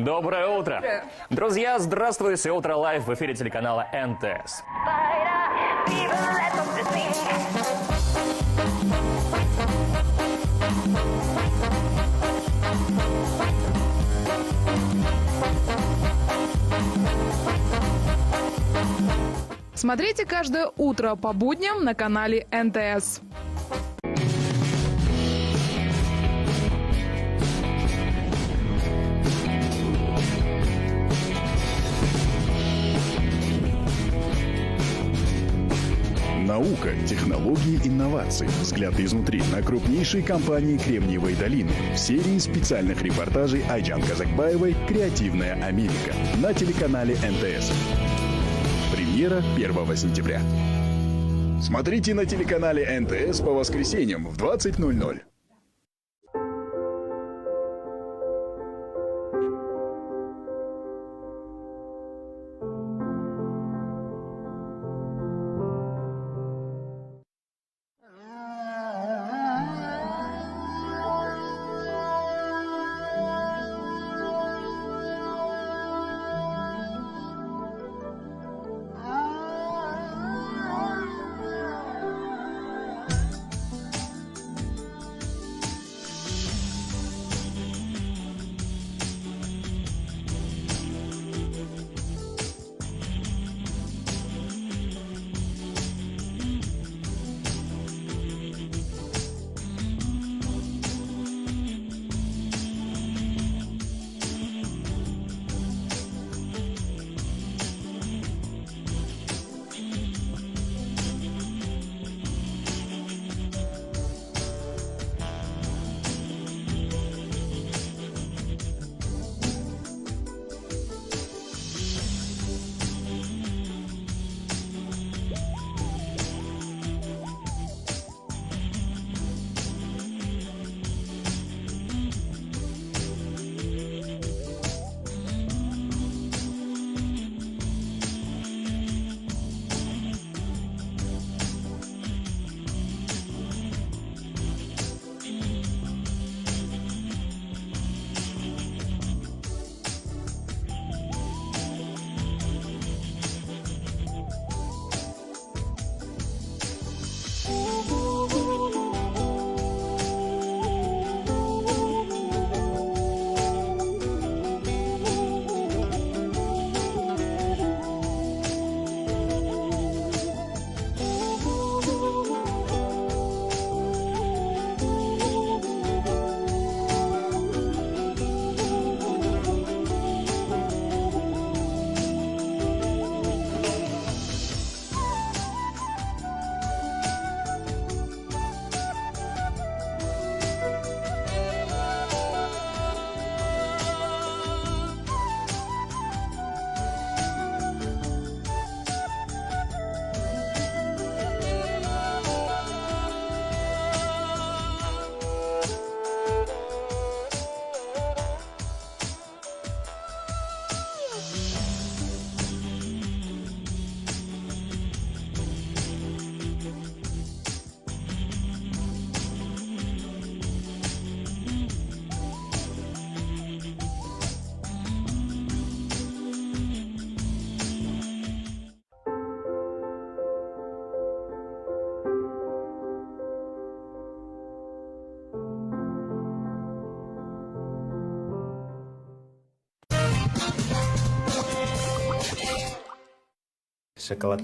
Доброе утро. Друзья, здравствуйте. Утро лайв в эфире телеканала НТС. Смотрите каждое утро по будням на канале НТС. Наука, технологии, инновации. Взгляд изнутри на крупнейшие компании Кремниевой долины. В серии специальных репортажей Айджан Казакбаевой «Креативная Америка» на телеканале НТС. Премьера 1 сентября. Смотрите на телеканале НТС по воскресеньям в 20:00. Шоколад.